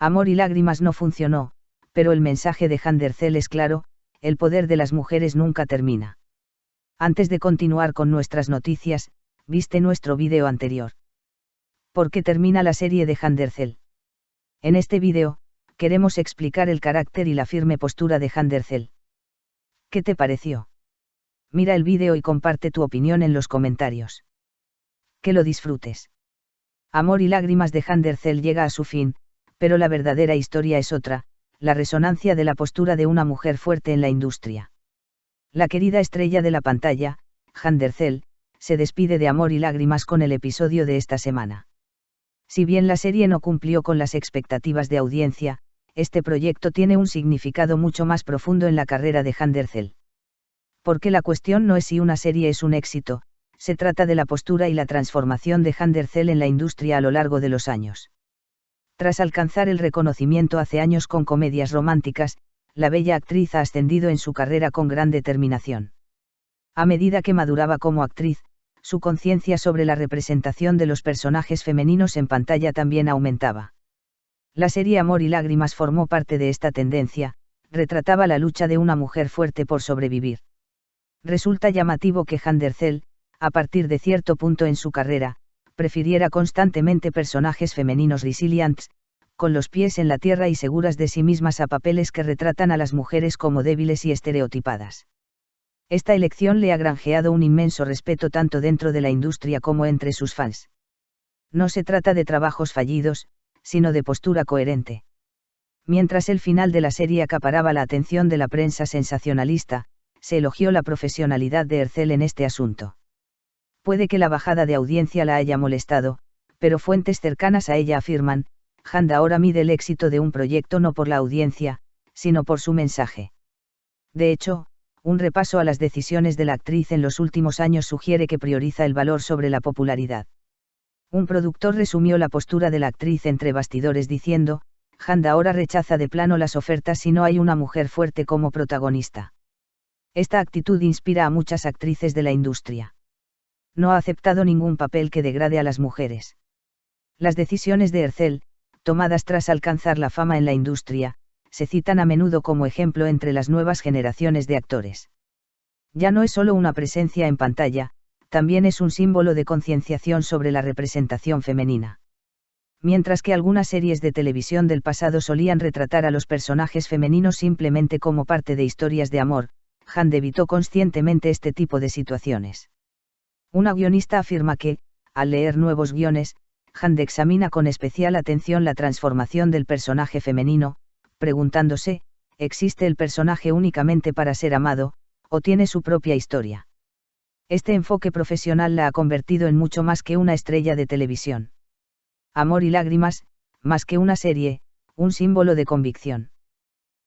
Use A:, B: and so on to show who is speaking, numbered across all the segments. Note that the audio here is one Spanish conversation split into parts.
A: Amor y lágrimas no funcionó, pero el mensaje de Handercel es claro: el poder de las mujeres nunca termina. Antes de continuar con nuestras noticias, viste nuestro vídeo anterior. ¿Por qué termina la serie de Handercel? En este vídeo, queremos explicar el carácter y la firme postura de Handercel. ¿Qué te pareció? Mira el vídeo y comparte tu opinión en los comentarios. Que lo disfrutes. Amor y lágrimas de Handercel llega a su fin, pero la verdadera historia es otra: la resonancia de la postura de una mujer fuerte en la industria. La querida estrella de la pantalla, Handercel, se despide de Amor y lágrimas con el episodio de esta semana. Si bien la serie no cumplió con las expectativas de audiencia, este proyecto tiene un significado mucho más profundo en la carrera de Handercel. Porque la cuestión no es si una serie es un éxito, se trata de la postura y la transformación de Handercel en la industria a lo largo de los años. Tras alcanzar el reconocimiento hace años con comedias románticas, la bella actriz ha ascendido en su carrera con gran determinación. A medida que maduraba como actriz, su conciencia sobre la representación de los personajes femeninos en pantalla también aumentaba. La serie Amor y lágrimas formó parte de esta tendencia, retrataba la lucha de una mujer fuerte por sobrevivir. Resulta llamativo que Handercel, a partir de cierto punto en su carrera, prefiriera constantemente personajes femeninos resilientes, con los pies en la tierra y seguras de sí mismas, a papeles que retratan a las mujeres como débiles y estereotipadas. Esta elección le ha granjeado un inmenso respeto tanto dentro de la industria como entre sus fans. No se trata de trabajos fallidos, sino de postura coherente. Mientras el final de la serie acaparaba la atención de la prensa sensacionalista, se elogió la profesionalidad de Ercel en este asunto. Puede que la bajada de audiencia la haya molestado, pero fuentes cercanas a ella afirman: Hand ahora mide el éxito de un proyecto no por la audiencia, sino por su mensaje. De hecho, un repaso a las decisiones de la actriz en los últimos años sugiere que prioriza el valor sobre la popularidad. Un productor resumió la postura de la actriz entre bastidores diciendo: Hand ahora rechaza de plano las ofertas si no hay una mujer fuerte como protagonista. Esta actitud inspira a muchas actrices de la industria. No ha aceptado ningún papel que degrade a las mujeres. Las decisiones de Ercel, tomadas tras alcanzar la fama en la industria, se citan a menudo como ejemplo entre las nuevas generaciones de actores. Ya no es solo una presencia en pantalla, también es un símbolo de concienciación sobre la representación femenina. Mientras que algunas series de televisión del pasado solían retratar a los personajes femeninos simplemente como parte de historias de amor, Hand evitó conscientemente este tipo de situaciones. Una guionista afirma que, al leer nuevos guiones, Hand examina con especial atención la transformación del personaje femenino, preguntándose: ¿existe el personaje únicamente para ser amado, o tiene su propia historia? Este enfoque profesional la ha convertido en mucho más que una estrella de televisión. Amor y lágrimas, más que una serie, un símbolo de convicción.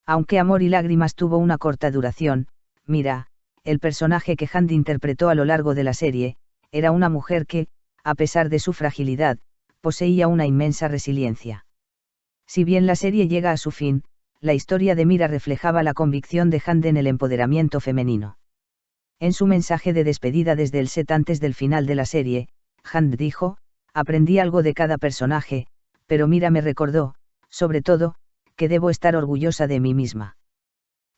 A: Aunque Amor y lágrimas tuvo una corta duración, Mira, el personaje que Hand interpretó a lo largo de la serie, era una mujer que, a pesar de su fragilidad, poseía una inmensa resiliencia. Si bien la serie llega a su fin, la historia de Mira reflejaba la convicción de Hand en el empoderamiento femenino. En su mensaje de despedida desde el set antes del final de la serie, Hand dijo: aprendí algo de cada personaje, pero Mira me recordó, sobre todo, que debo estar orgullosa de mí misma.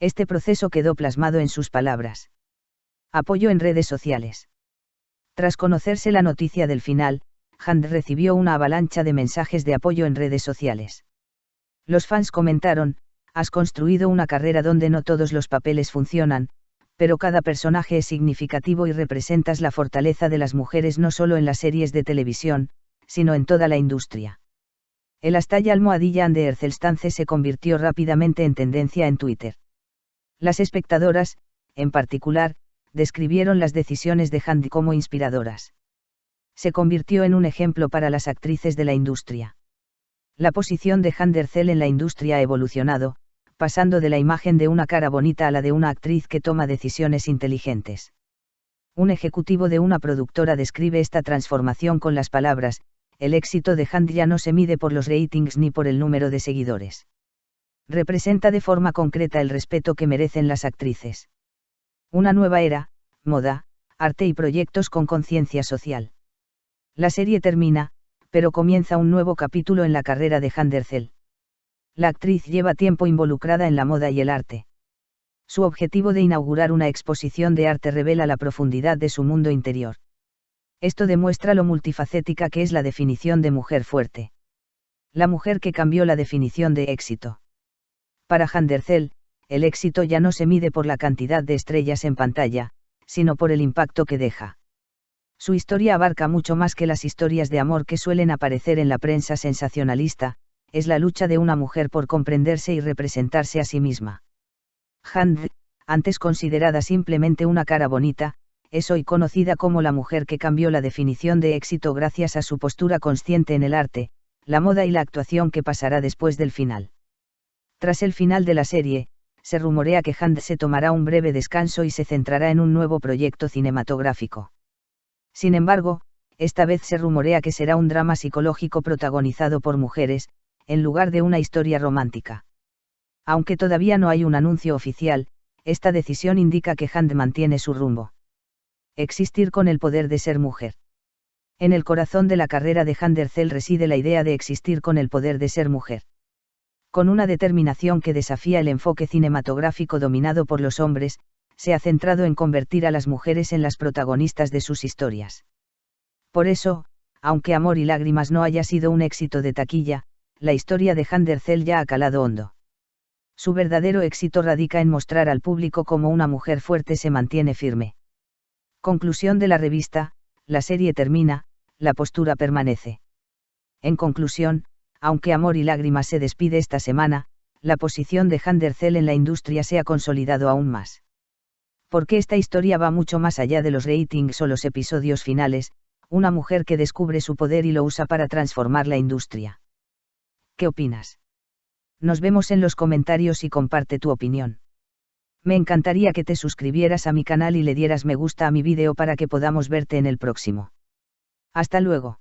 A: Este proceso quedó plasmado en sus palabras. Apoyo en redes sociales. Tras conocerse la noticia del final, Hand recibió una avalancha de mensajes de apoyo en redes sociales. Los fans comentaron: has construido una carrera donde no todos los papeles funcionan, pero cada personaje es significativo y representas la fortaleza de las mujeres no solo en las series de televisión, sino en toda la industria. El #almohadilla de Ercelstance se convirtió rápidamente en tendencia en Twitter. Las espectadoras, en particular, describieron las decisiones de Hand como inspiradoras. Se convirtió en un ejemplo para las actrices de la industria. La posición de Handercel en la industria ha evolucionado, pasando de la imagen de una cara bonita a la de una actriz que toma decisiones inteligentes. Un ejecutivo de una productora describe esta transformación con las palabras: el éxito de Hand ya no se mide por los ratings ni por el número de seguidores. Representa de forma concreta el respeto que merecen las actrices. Una nueva era, moda, arte y proyectos con conciencia social. La serie termina, pero comienza un nuevo capítulo en la carrera de Handercel. La actriz lleva tiempo involucrada en la moda y el arte. Su objetivo de inaugurar una exposición de arte revela la profundidad de su mundo interior. Esto demuestra lo multifacética que es la definición de mujer fuerte. La mujer que cambió la definición de éxito. Para Handercel, el éxito ya no se mide por la cantidad de estrellas en pantalla, sino por el impacto que deja. Su historia abarca mucho más que las historias de amor que suelen aparecer en la prensa sensacionalista, es la lucha de una mujer por comprenderse y representarse a sí misma. Hand, antes considerada simplemente una cara bonita, es hoy conocida como la mujer que cambió la definición de éxito gracias a su postura consciente en el arte, la moda y la actuación que pasará después del final. Tras el final de la serie, se rumorea que Hand se tomará un breve descanso y se centrará en un nuevo proyecto cinematográfico. Sin embargo, esta vez se rumorea que será un drama psicológico protagonizado por mujeres, en lugar de una historia romántica. Aunque todavía no hay un anuncio oficial, esta decisión indica que Hand mantiene su rumbo. Existir con el poder de ser mujer. En el corazón de la carrera de Handercel reside la idea de existir con el poder de ser mujer. Con una determinación que desafía el enfoque cinematográfico dominado por los hombres, se ha centrado en convertir a las mujeres en las protagonistas de sus historias. Por eso, aunque Amor y Lágrimas no haya sido un éxito de taquilla, la historia de Handercel ya ha calado hondo. Su verdadero éxito radica en mostrar al público cómo una mujer fuerte se mantiene firme. Conclusión de la revista: la serie termina, la postura permanece. En conclusión, aunque Amor y Lágrimas se despide esta semana, la posición de Handercel en la industria se ha consolidado aún más. Porque esta historia va mucho más allá de los ratings o los episodios finales, una mujer que descubre su poder y lo usa para transformar la industria. ¿Qué opinas? Nos vemos en los comentarios y comparte tu opinión. Me encantaría que te suscribieras a mi canal y le dieras me gusta a mi vídeo para que podamos verte en el próximo. Hasta luego.